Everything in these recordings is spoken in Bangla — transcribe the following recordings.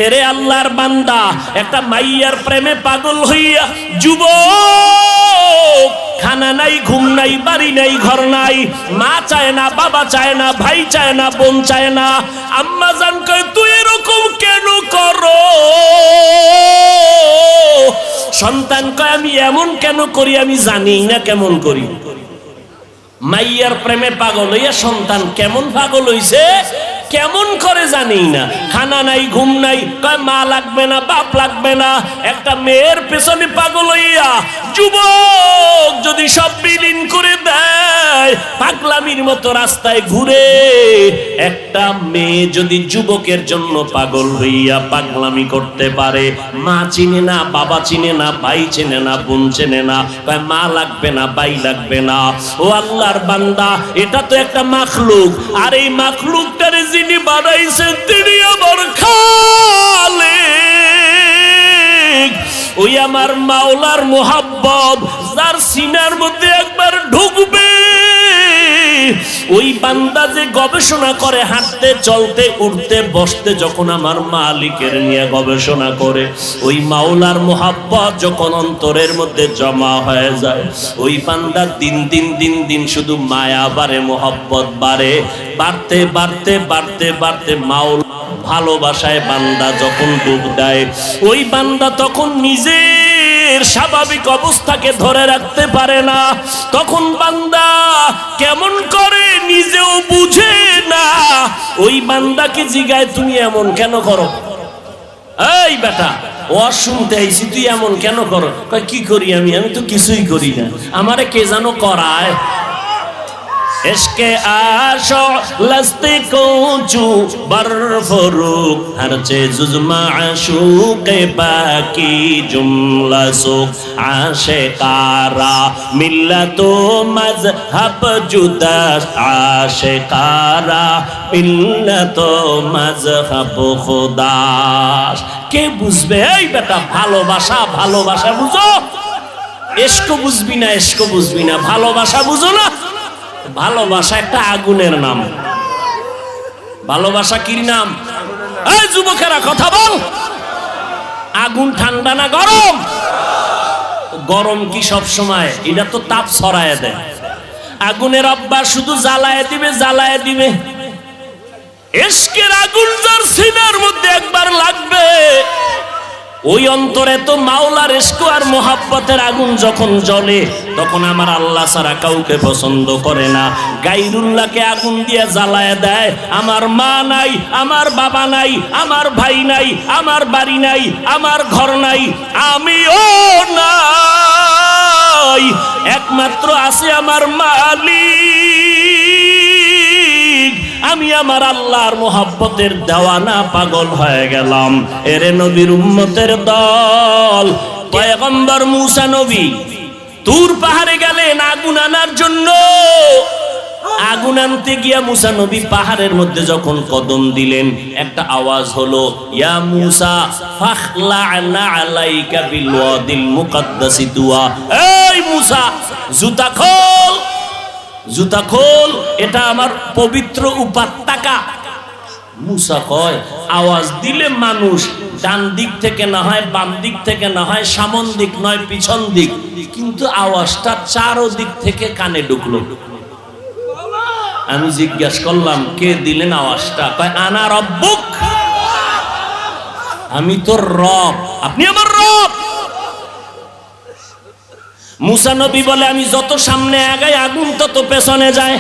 এরে আল্লাহর বান্দা, একটা মাইয়ার প্রেমে পাগল হইয়া যুবক, খানা নাই, ঘুম নাই, বাড়ি নাই, ঘর নাই, মা চায় না, বাবা চায় না, ভাই চায় না, বোন চায় না। আম্মা জান কয় তুই এরকম কেন করো? সন্তান কয় আমি এমন কেন করি আমি জানি না কেমন করি। মাইয়ার প্রেমে পাগল হইয়া সন্তান কেমন পাগল হইছে, কেমন করে জানি না। খানা নাই, ঘুম নাই, কয় মা লাগবে না, বাপ লাগবে না। একটা মেয়ের পেছনে পাগল হইয়া যুবক যদি সব বিলীন করে দেয়, পাগলামির মতো রাস্তায় ঘুরে। একটা মেয়ে যদি যুবকের জন্য পাগল হইয়া পাগলামি করতে পারে, মা চিনে না, বাবা চিনে না, ভাই চিনে না, বোন চিনে না, কয় মা লাগবে না, ভাই লাগবে না। ও আল্লাহর বান্দা, এটা তো একটা মাখলুক, আর এই মাখলুকটারে যিনি বানাইছেন তিনি আমার খালিক। ওই আমার মাওলার মোহাব্বত যার সিনার মধ্যে একবার ঢুকবে, ওই বান্দা যে গবেষণা করে হাঁটতে, চলতে, উঠতে, বসতে, যখন আমার মালিকের নিয়ে গবেষণা করে, ওই মাওলার মোহাব্বত যখন অন্তরের মধ্যে জমা হয়ে যায়, ওই বান্দা দিন দিন দিন দিন শুধু মায়া বাড়ে, মোহাব্বত বাড়ে, বাড়তে বাড়তে বাড়তে বাড়তে মাওলা ভালোবাসায় বান্দা যখন ডুব দেয়, ওই বান্দা তখন নিজের স্বাভাবিক অবস্থাকে ধরে রাখতে পারে না। তখন বান্দা কেমন করে নিজেও বুঝে না। ওই বান্দাকে জিগায় তুমি এমন কেন করো? এই বেটা, ও শুনতে আইছি, তুই এমন কেন করো? কয় কি করি আমি? আমি তো কিছুই করি না, আমারে কে জানো করায়। इश्क़े आशो लस्ते कोचू बरफरुक हर चीज़ माशूक़ बाकी जुमला सुख आशिकारा मिल्लतो मज़हब जुदा आशिकारा मिल्लतो मज़हब खुदास। কে বুঝবে? এই বেটা, ভালোবাসা ভালোবাসা বুঝো, ইশক বুঝবি না, ইশক বুঝবি না, ভালোবাসা বুঝো না। ভালোবাসা একটা আগুনের নাম। ভালোবাসা কি নাম? এই যুবকেরা কথা বল, আগুন ঠান্ডা না গরম? গরম কি সব সময়? এটা তো তাপ ছড়ায় দেয়। আগুনের অভ্যাস শুধু জ্বালায় দিবে, জ্বালায় দিবে। ইশকের আগুন যার সিনার মধ্যে একবার লাগবে, ওই অন্তরে তো মাওলার ইশক আর মোহাব্বতের আগুন যখন জ্বলে, তখন আমার আল্লাহ ছাড়া কাউকে পছন্দ করে না। গায়রুল্লাহকে আগুন দিয়ে জ্বালায় দেয়। আমার মা নাই, আমার বাবা নাই, আমার ভাই নাই, আমার বাড়ি নাই, আমার ঘর নাই, আমিও নাই, একমাত্র আছে আমার মালিক। আমি আমার আল্লাহর মোহাব্বতের দেওয়ানা, পাগল হয়ে গেলাম। এরে নবীর উম্মতের দল, পয়গম্বর মুসা নবী তুর পাহাড়ে গেলেন আগুন আনার জন্য। আগুন আনতে গিয়া মুসা নবী পাহাড়ের মধ্যে যখন কদম দিলেন, একটা আওয়াজ হলো, ইয়া মুসা ফাখলা'না আলাইকা বিল ওয়াদিল মুকাদ্দাসি তুয়া। এই মুসা, জুতা খোল, জুতা খোল, এটা আমার পবিত্র উপত্যকা। মুসা কয়, আওয়াজ দিলে মানুষ ডান দিক থেকে না হয়, বাম দিক থেকে না হয়, সামন দিক নয় পিছন দিক, কিন্তু আওয়াজটা চারো দিক থেকে কানে ঢুকলো। আমি জিজ্ঞাসা করলাম, কে দিলেন আওয়াজটা? কয় আনা রব্বুক, আমি তোর রব, আপনি আমার রব। মুসা নবী বলে, আমি যত সামনে আগাই আগুন তত পেছনে যায়।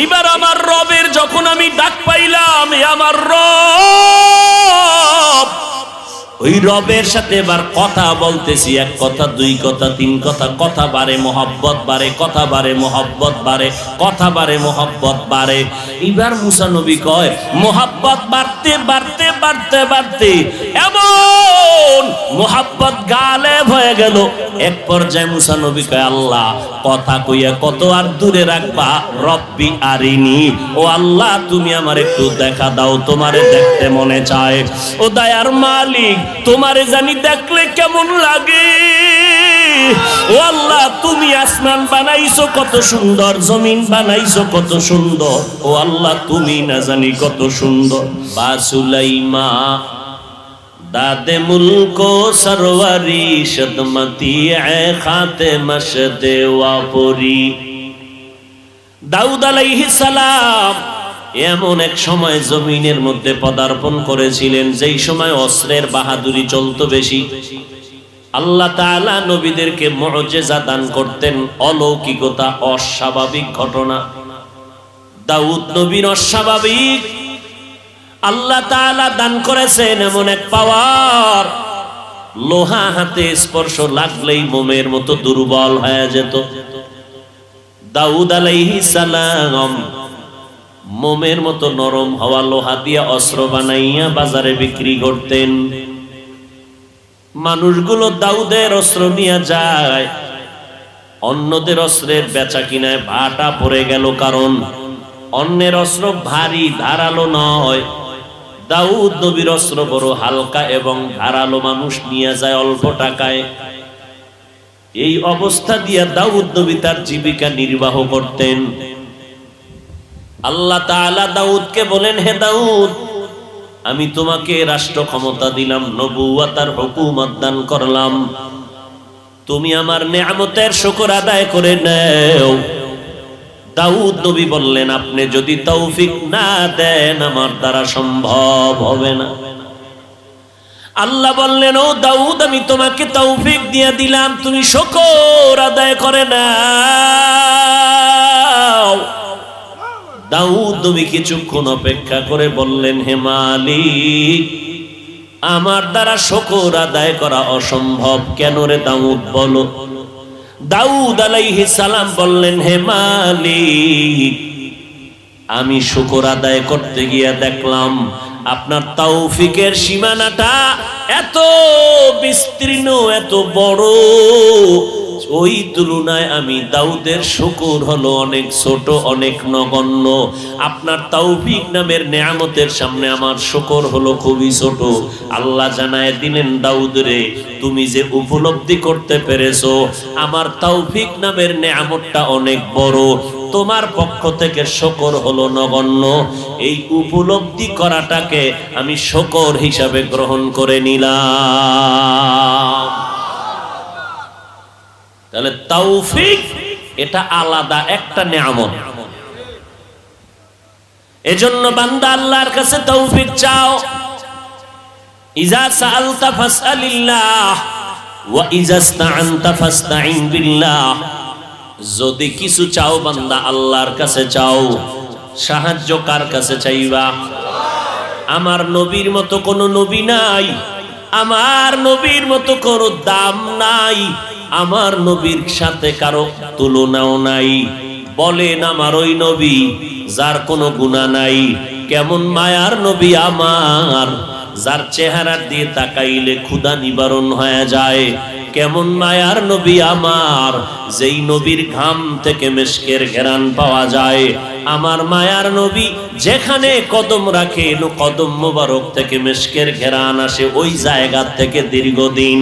এইবার আমার রবের যখন আমি ডাক পাইলাম, আমার রব, ওই রবের সাথে এবার কথা বলতেছি। এক কথা, দুই কথা, তিন কথা, কথা বাড়ে, মোহাব্বত বাড়ে, কথা বাড়ে, মোহাব্বত বাড়ে, কথা বাড়ে, মোহাব্বত বাড়ে। এবার মুসা নবী কয়, মোহাব্বত বাড়তে বাড়তে বাড়তে বাড়তে এমন মোহাব্বত গালেব হয়ে গেল। এক পর্যায়ে মুসা নবী কয়, আল্লাহ, কথা কইয়া কত আর দূরে রাখবা, রব্বি আরিনি, ও আল্লাহ তুমি আমার একটু দেখা দাও, তোমারে দেখতে মনে চায়। ও দয়ার মালিক, তোমারে জানি দেখলে কেমন লাগে। ও আল্লাহ তুমি আসমান বানাইছো কত সুন্দর, জমিন বানাইছো কত সুন্দর, ও আল্লাহ তুমি না জানি কত সুন্দর। বা সুলাইমা দাদে মুলকো সরওয়ারি শদমতি এ খাতে মশদে ওয়াপরি। দাউদ আলাইহিস সালাম এমন এক সময় জমিনের মধ্যে পদার্পণ করেছিলেন যেই সময় অস্ত্রের বাহাদুরি চলতো বেশি। আল্লাহ তাআলা নবীদেরকে মুআজিজা দান করতেন, অলৌকিকতা, অস্বাভাবিক ঘটনা। দাউদ নবীর অস্বাভাবিক আল্লাহ তাআলা দান করেছেন এমন এক পাওয়ার, লোহা হাতে স্পর্শ লাগলেই মোমের মতো দুর্বল হয়ে যেত। দাউদ আলাইহিস সালাম মোমের মতো নরম হওয়া লোহা দিয়ে অস্ত্র বানাইয়া বাজারে বিক্রি করতেন। মানুষগুলো দাউদের অস্ত্র নিয়ে যায়, অন্যদের অস্ত্রের বেচা কিনায় ভাটা পড়ে গেল, কারণ অন্যের অস্ত্র ভারী ধারালো নয়, দাউদ নবীর অস্ত্র বড় হালকা এবং ধারালো, মানুষ নিয়ে যায় অল্প টাকায়। এই অবস্থা দিয়া দাউদ নবী তার জীবিকা নির্বাহ করতেন। আল্লাহ তাআলা দাউদকে বলেন, হে দাউদ, আমি তোমাকে রাষ্ট্র ক্ষমতা দিলাম, নবুয়তার হুকুমত দান করলাম, তুমি আমার নেয়ামতের শুকর আদায় করে নাও। দাউদ নবী বললেন, আপনি যদি তৌফিক না দেন আমার দ্বারা সম্ভব হবে না। আল্লাহ বললেন, ও দাউদ, আমি তোমাকে তৌফিক দিয়ে দিলাম, তুমি শুকর আদায় করে নাও। দাউদ নবী কিছুক্ষণ অপেক্ষা করে বললেন, হে মালিক, আমার দ্বারা শুকর আদায় করা অসম্ভব। কেন রে দাউদ, বলো। দাউদ আলাইহিস সালাম বললেন, হে মালিক, আমি শুকর আদায় করতে গিয়ে দেখলাম আপনার তৌফিকের সীমানাটা এত বিস্তীর্ণ, এত বড়, ওই তুলনায় আমি দাউদের শুকর হলো অনেক ছোট, অনেক নগণ্য। আপনার তৌফিক নামের নেয়ামতের সামনে আমার শুকর হলো খুবই ছোট। আল্লাহ জানায় দিলেন, দাউদ রে, তুমি যে উপলব্ধি করতে পেরেছো আমার তৌফিক নামের নেয়ামতটা অনেক বড়, তোমার পক্ষ থেকে শুকর হলো নগণ্য। এই উপলব্ধি করাটাকে আমি শুকর হিসাবে গ্রহণ করে নিলাম। তাহলে তৌফিক এটা আলাদা একটা নেয়ামত। এজন্য বান্দা আল্লাহর কাছে তৌফিক চাও। ইজা সাআলতা ফাসআলিল্লাহ ওয়া ইজা ইসতাআনতা ফাসতাইন বিল্লাহ। যদি কিছু চাও বান্দা আল্লাহর কাছে চাও। সাহায্য কার কাছে চাইবা? আমার নবীর মতো কোনো নবী নাই, আমার নবীর মতো কোনো দাম নাই, আমার নবীর সাথে কারো তুলনাও নাই। বলেন আমার ওই নবী যার কোনো গুনাহ নাই, কেমন মায়ার নবী আমার, যার চেহারা দিয়ে তাকাইলে ক্ষুধা নিবারণ হয়ে যায়। কেমন মায়ার নবী আমার, যেই নবীর ঘাম থেকে মিশকের ঘেরান পাওয়া যায়। আমার মায়ার নবী যেখানে কদম রাখে, কদম মোবারক থেকে মিশকের ঘেরান আসে, ওই জায়গা থেকে দীর্ঘদিন।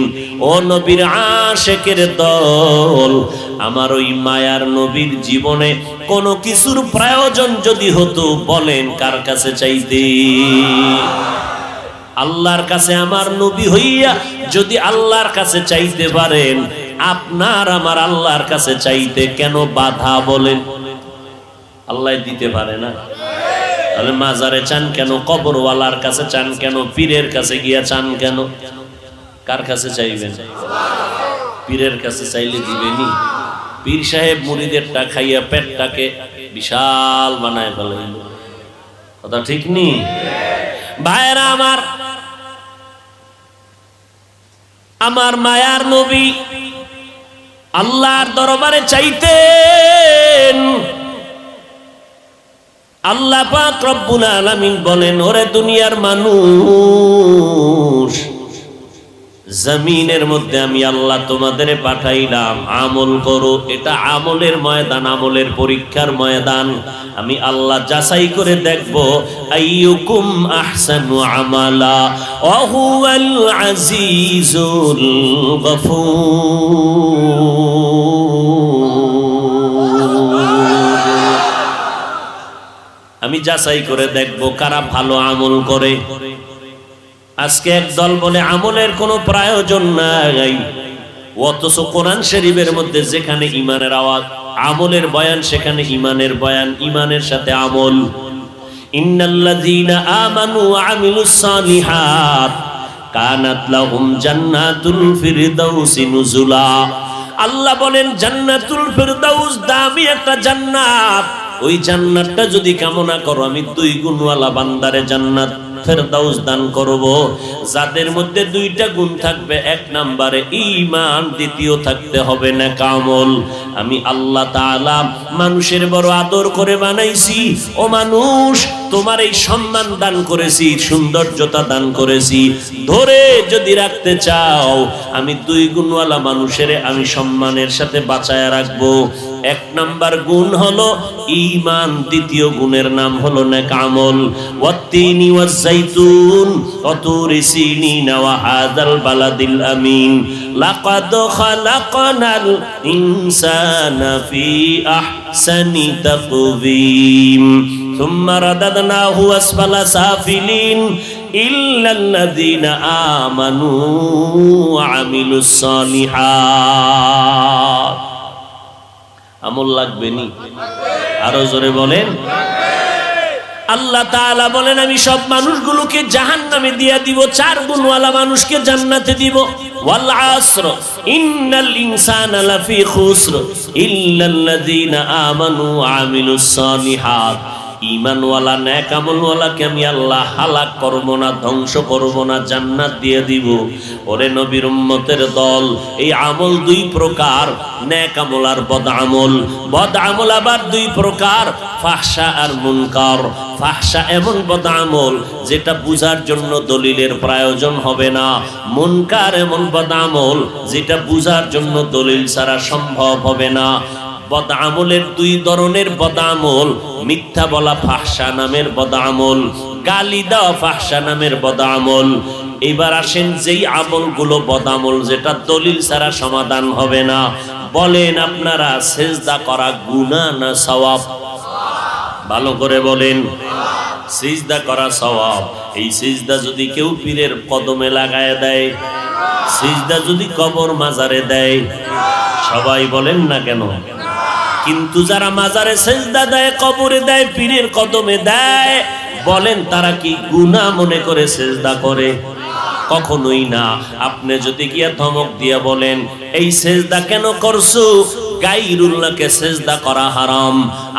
ও নবীর আশিকের দল, আমার ওই মায়ার নবীর জীবনে কোনো কিছুর প্রয়োজন যদি হতো, বলেন কার কাছে চাইতে? আল্লাহর কাছে আমার নবী হইয়া যদি আল্লাহর কাছে চাইতে পারেন, আপনার আমার আল্লাহর কাছে চাইতে কেন বাধা বলেন? আল্লাহ দিতে পারে না, তাহলে মাজারে চান কেন? কবরওয়ালার কাছে চান কেন? পীরের কাছে গিয়া চান কেন? কার কাছে চাইবেন? পীরের কাছে চাইলে দিবেনি? পীর সাহেব মুরিদেরটা খাইয়া পেটটাকে বিশাল বানায় ফেলেন, কথা ঠিক নি? ভাইরা আমার, আমার মায়ার নবী আল্লাহর দরবারে চাইতেন। আল্লাহ পাক রব্বুল আলামিন বলেন, ওরে দুনিয়ার মানুষ, জমিনের মধ্যে আমি আল্লাহ তোমাদের পাঠাইলাম, আমল করো। এটা আমলের ময়দান, আমলের পরীক্ষার ময়দান। আমি আল্লাহ যাচাই করে দেখব আইয়ুকুম আহসানু আমালা ওয়া হুয়াল আজিজুল গফুর। আমি যাচাই করে দেখব কারা ভালো আমল করে। আজকে একদল বলে আমলের কোনো প্রয়োজন নাই, অথচ কোরআন শরীফের মধ্যে যেখানে ঈমানের আওয়াজ, আমলের বয়ান, সেখানে ঈমানের বয়ান, ঈমানের সাথে আমল। ইন্নাল্লাযীনা আমানু ওয়া আমিলুস সালিহাত কানাত লাহুম জান্নাতুল ফিরদাউসি নুজুলা। আল্লাহ বলেন জান্নাতুল ফিরদাউস দামি একটা জান্নাত। ওই জান্নাতটা যদি কামনা করো, আমি 2 গুণওয়ালা বান্দারে জান্নাত ফেরদাউস দান করব, যাদের মধ্যে 2টা গুণ থাকবে। 1 নম্বরে ঈমান, দ্বিতীয় থাকতে হবে না কামল। আমি আল্লাহ তাআলা মানুষের বড় আদর করে বানাইছি। ও মানুষ, তোমার এই সম্মান দান করেছি, সৌন্দর্যতা দান করেছি, ধরে যদি রাখতে চাও, আমি 2 গুণওয়ালা মানুষের আমি সম্মানের সাথে বাঁচায়া রাখবো। 1 নাম্বার গুণ হলো ঈমান, দ্বিতীয় গুণের নাম হলো নেক আমল। ওয়াত্তিনি ওয়াজ-যাইতুন ওয়া তুরি সিনিন ওয়া হাযাল বালাদিল আমিন লাকাদ খালাকনাল ইনসানা ফি আহসানি তাকওয়িম সুম্মা রাদাদনাহু আসফালা সাফিলিন ইল্লাল্লাযীনা আমানু ওয়া আমিলুস সালিহাত। আমল লাগবে নি? আরো জোরে বলেন। আল্লাহ তাআলা বলেন আমি সব মানুষগুলোকে জাহান্নামে দিয়ে দিব, 4 গুণওয়ালা মানুষকে জান্নাতে দিব। ওয়াল আসর ইন্নাল ইনসানা লাফি খুসর ইল্লাল্লাযীনা আমানু ওয়া আমিলুস সালিহাত। ঈমানওয়ালা নেক আমলওয়ালাকে আমি আল্লাহ হালাক করব না, ধ্বংস করব না, জান্নাত দিয়ে দিব। ওরে নবীর উম্মতের দল, এই আমল 2 প্রকার, নেক আমল আর বদ আমল। বদ আমল আবার 2 প্রকার, ফাহশা আর মুনকার। ফাহশা এমন বদ আমল যেটা বুঝার জন্য দলিলের প্রয়োজন হবে না। মুনকার এমন বদ আমল যেটা বুঝার জন্য দলিল ছাড়া সম্ভব হবে না। বদ আমলের 2 ধরনের বদ আমল, মিথ্যা বলা ফাহশা নামের বদ আমল, গালি দেওয়া ফাহশা নামের বদ আমল। এবার আসেন যেই আমলগুলো বদ আমল যেটা দলিল ছাড়া সমাধান হবে না, বলেন আপনারা সিজদা করা গুনাহ না সওয়াব? ভালো করে বলেন। সিজদা করা সওয়াব। এই সিজদা যদি কেউ পীরের কদমে লাগায় দেয়, সিজদা যদি কবর মাজারে দেয়, সবাই বলেন না কেন? কিন্তু যারা মাজারে সিজদা দেয়, কবরে দেয়, পীরের কদমে দেয়, বলেন তারা কি গুনাহ মনে করে সিজদা করে? কখনোই না। আপনি যদি গিয়া ধমক দিয়া বলেন এই সিজদা কেন করছো, গায়রুল্লাহকে সিজদা করা হারাম,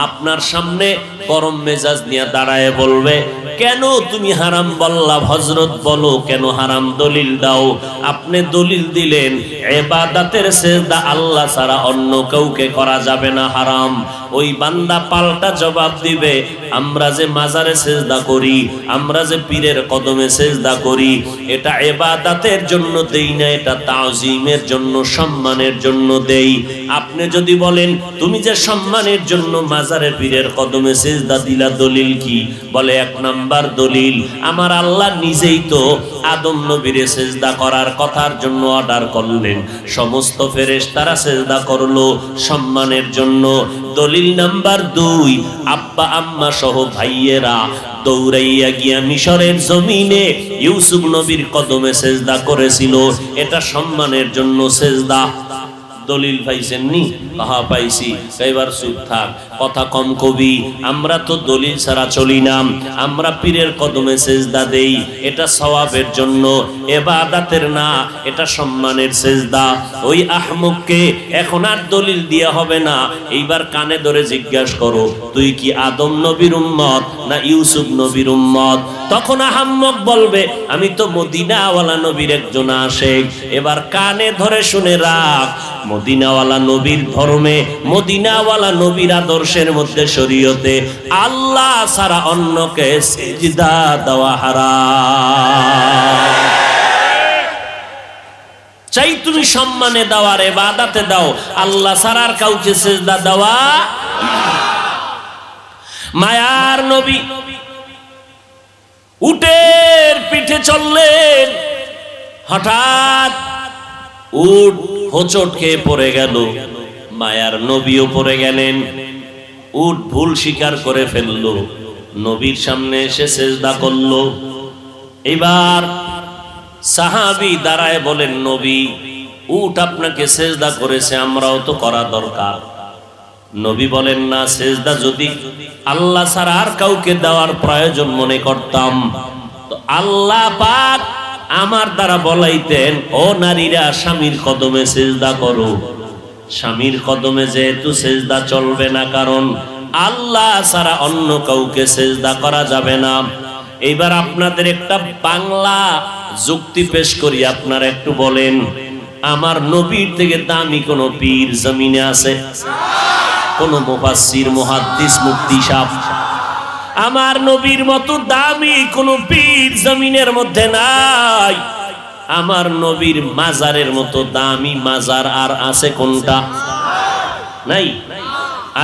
আপনার সামনে গরম মেজাজ নিয়ে দাঁড়ায় বলবে কেন তুমি হারাম বললা, হযরত বলো কেন হারাম, দলিল দাও। আপনি দলিল দিলেন ইবাদতের সিজদা আল্লাহ ছাড়া অন্য কাউকে করা যাবে না, হারাম। ওই বান্দা পাল্টা জবাব দিবে আমরা যে মাজারে সিজদা করি, আমরা যে পীরের কদমে সিজদা করি, এটা ইবাদতের জন্য দেই না, এটা তাজিমের জন্য, সম্মানের জন্য দেই। আপনি যদি বলেন তুমি যে সম্মানের জন্য মাজারে পীরের কদমে সিজদা দিলা, দলিল কি? বলে 1 নাম্বার দলিল, আমার আল্লাহ নিজেই তো আদম নবীরে সিজদা করার কথার জন্য অর্ডার করলেন, সমস্ত ফেরেশতারা সিজদা করলো সম্মানের জন্য। দলিল নাম্বার 2, আব্বা আম্মা সহ ভাইয়েরা দৌড়াইয়া গিয়া মিশরের জমিনে ইউসুফ নবীর কদমে সিজদা করেছিল, এটা সম্মানের জন্য সিজদা। দলিল পাইছেন নি? কাহা পাইছি। এবার চুপ থাক, কথা কম কবি। আমরা তো দলিল ছাড়া চলি না, আমরা পীরের কদমে সিজদা দেই, এটা সওয়াবের জন্য, ইবাদতের না, এটা সম্মানের সিজদা। ওই আহমককে এখন আর দলিল দিয়া হবে না, এইবার কানে ধরে জিজ্ঞাসা করো তুই কি আদম নবীর উম্মত না ইউসুফ নবীর উম্মত? তখন আহমক বলবে আমি তো মদিনাওয়ালা নবীর একজন আশিক। এবার কানে ধরে শুনে রাখ, মদিনাওয়ালা নবীর ধর্মে, মদিনাওয়ালা নবীর আদর্শের মধ্যে, শরীয়তে আল্লাহ ছাড়া অন্যকে সিজদা দেওয়া হারাম। চাই তুমি সম্মানে দাও আর ইবাদতে দাও, আল্লাহ ছাড়া আর কাউকে সিজদা দেওয়া। মায়ার নবী উটের পিঠে চললেন, হঠাৎ উট হোঁচট খেয়ে পড়ে গেল, মায়ার নবীও পড়ে গেলেন। উট ভুল স্বীকার করে ফেললো, নবীর সামনে এসে সিজদা করলো। এবার সাহাবী দাঁড়ায় বলেন, নবী উট আপনাকে সিজদা করেছে, আমরাও তো করা দরকার। নবী বলেন, না, সিজদা যদি আল্লাহ ছাড়া আর কাউকে দেওয়ার প্রয়োজন মনে করতাম তো আল্লাহ পাক আমার দ্বারা বলাইতেন, ও নারীরা স্বামীর কদমে সিজদা করো। স্বামীর কদমে যেহেতু সিজদা চলবে না, কারণ আল্লাহ ছাড়া অন্য কাউকে সিজদা করা যাবে না। এইবার আপনাদের একটা বাংলা যুক্তি পেশ করি, আপনারা একটু বলেন, আমার নবীর থেকে দামি কোন পীর জমিনে আছে? কোন মুফাসসির, মুহাদ্দিস, মুফতি সাহেব? আমার নবীর মতো দামি কোন পীর জমিনের মধ্যে নাই। আমার নবীর মাজারের মতো দামি মাজার আর আছে কোনটা? নাই।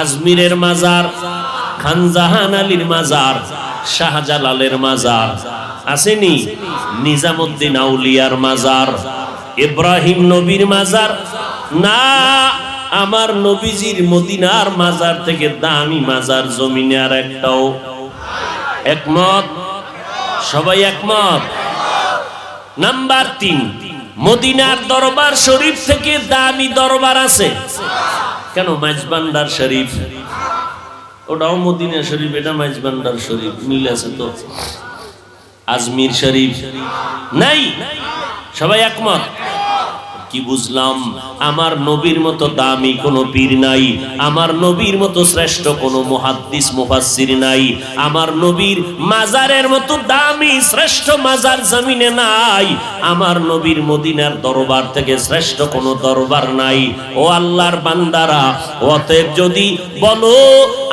আজমিরের মাজার, খানজাহান আলীর মাজার, শাহজালালের মাজার আসেনি? নিজামুদ্দিন আউলিয়ার মাজার, ইব্রাহিম নবীর মাজার না, আমার নবীজির মদিনার মাজার থেকে দামি মাজার জমিনে আর একটাও। একমত? সবাই একমত? নাম্বার 3, মদিনার দরবার শরীফ থেকে দামি দরবার আছে কেন? মাইজবান্ডার শরীফ, ওটাও মদিনা শরীফ, এটা মাইজবান্ডার শরীফ, মিল আছে তো? আজমির শরীফ নাই। সবাই একমত? কি বুঝলাম? আমার নবীর মতো দামি কোনো পীর নাই, আমার নবীর মতো শ্রেষ্ঠ কোনো মুহাদ্দিস, মুফাসসির নাই, আমার নবীর মাজারের মতো দামি শ্রেষ্ঠ মাজার জমিনে নাই, আমার নবীর মদিনার দরবার থেকে শ্রেষ্ঠ কোনো দরবার নাই। ও আল্লাহর বান্দারা, অতএব যদি বলো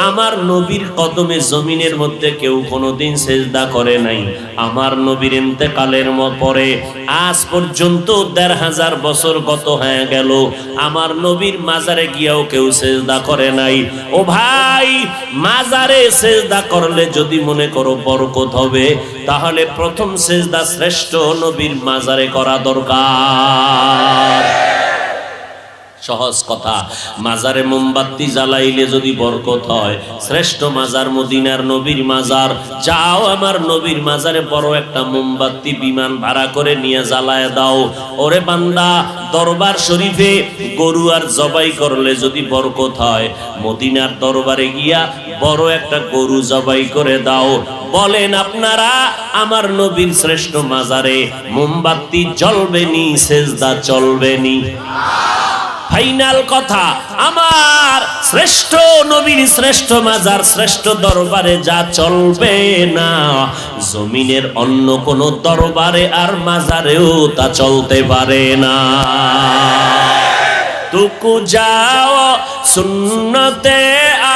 আমার নবীর কদমে জমিনের মধ্যে কেউ কোনোদিন সিজদা করে নাই, আমার নবীর ইন্তেকালের পরে আজ পর্যন্ত ১৫০০ বছর গত হয়ে গেল, আমার নবীর মাজারে গিয়েও কেউ সিজদা করে নাই। ও ভাই, মাজারে সিজদা করলে যদি মনে করো বরকত হবে, তাহলে প্রথম সিজদা শ্রেষ্ঠ নবীর মাজারে করা দরকার। সহজ কথা, মাজারে মোমবাতি জ্বালাইলে যদি বরকত হয়, শ্রেষ্ঠ মাজার মদিনার নবীর মাজার। যাও আমার নবীর মাজারে বড় একটা মোমবাতি বিমান ভাড়া করে নিয়ে জ্বালায় দাও। ওরে বান্দা, দরবার শরীফে গরু আর জবাই করলে যদি বরকত হয়, মদিনার দরবারে গিয়া বড় একটা গরু জবাই করে দাও। বলেন আপনারা, আমার নবীর শ্রেষ্ঠ মাজারে মোমবাতি জ্বলবে নি, সিজদা চলবে নি? ফাইনাল কথা, আমার শ্রেষ্ঠ নবীর শ্রেষ্ঠ মাজার, শ্রেষ্ঠ দরবারে যা চলবে না, জমিনের অন্য কোন দরবারে আর মাজারেও তা চলতে পারে না। তুকু যাও সুন্নতে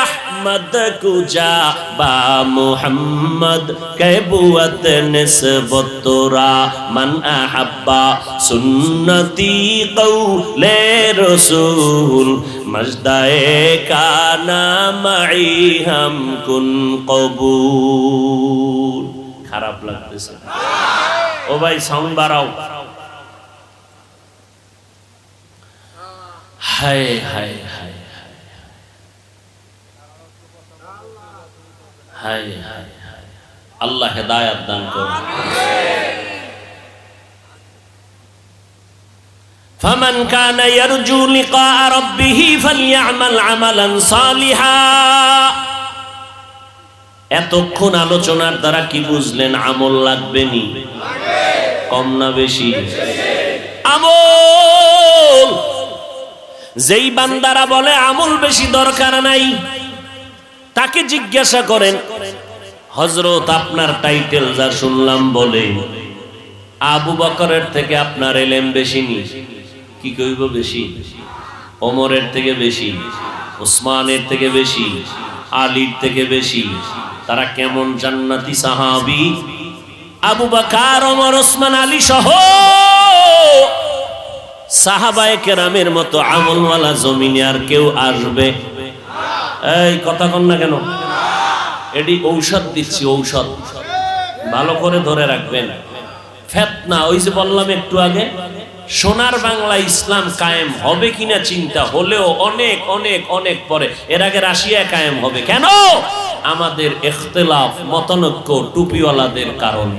আহমদ কুজা বা মুহাম্মদ কেবুয়ত নিসবত তোরা মান আহাব্বা সুন্নতি কওলে রাসূল মজদায়ে কানা মাই হাম কুন কবুল। খারাপ লাগতেছে? ও ভাই সাউন্ড বাড়াও। হায় হায় হায় হায় হায়, আল্লাহ হেদায়েত দান করুন। ফামান কানা ইয়ারজু লিকা রাব্বিহি ফালইআমাল আমালান সালিহা। এতক্ষণ আলোচনার দ্বারা কি বুঝলেন? আমল লাগবে নি? কম না বেশি? আমল। যেই বান্দারা বলে আমল বেশি দরকার নাই, তাকে জিজ্ঞাসা করেন, হযরত আপনার টাইটেল যা শুনলাম বলে আবু বকরের থেকে আপনার ইলম বেশি নি? কি কইব বেশি? ওমরের থেকে বেশি, উসমানের থেকে বেশি, আলীর থেকে বেশি। তারা কেমন জান্নাতি সাহাবী? আবু বকর, ওমর, উসমান, আলী সহ সাহাবায়ে কেরামের মতো আমলওয়ালা জমিনে আর কেউ আসবে? এই কথা কন না কেন? এটি ঔষধ দিচ্ছি, ঔষধ ভালো করে ধরে রাখবেন। ফিতনা, ওই যে বললাম একটু আগে, সোনার বাংলা ইসলাম কায়েম হবে কিনা চিন্তা হলেও অনেক অনেক অনেক পরে। এর আগে রাশিয়া কায়েম হবে কেন? আমাদের ইখতিলাফ, মতানৈক্য, টুপিওয়ালাদের কারণে।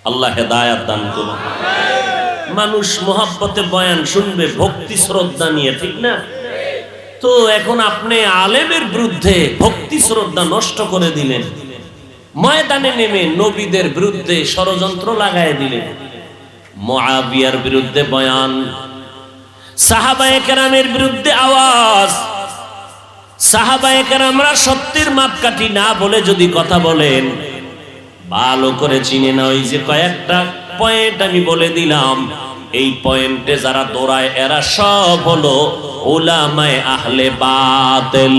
আল্লাহ হেদায়েত দান করুন। মানুষ মোহাব্বতে বয়ান শুনবে ভক্তি শ্রদ্ধা নিয়ে, ঠিক না? তো এখন আপনি আলেমের বিরুদ্ধে ভক্তি শ্রদ্ধা নষ্ট করে দিলেন, ময়দানে নেমে নবীদের বিরুদ্ধে ষড়যন্ত্র লাগায় দিলেন। মুআবিয়ার বিরুদ্ধে বয়ান, সাহাবায়ে কেরামের বিরুদ্ধে আওয়াজ। সাহাবায়ে কেরামরা সত্যের মাপকাঠি না বলে যদি কথা বলেন, ভালো করে চিনে না। ওই যে কয়েকটা পয়েন্ট আমি বলে দিলাম, এই পয়েন্টে যারা দৌড়ায় এরা সব হলো উলামায়ে আহলে বাতিল।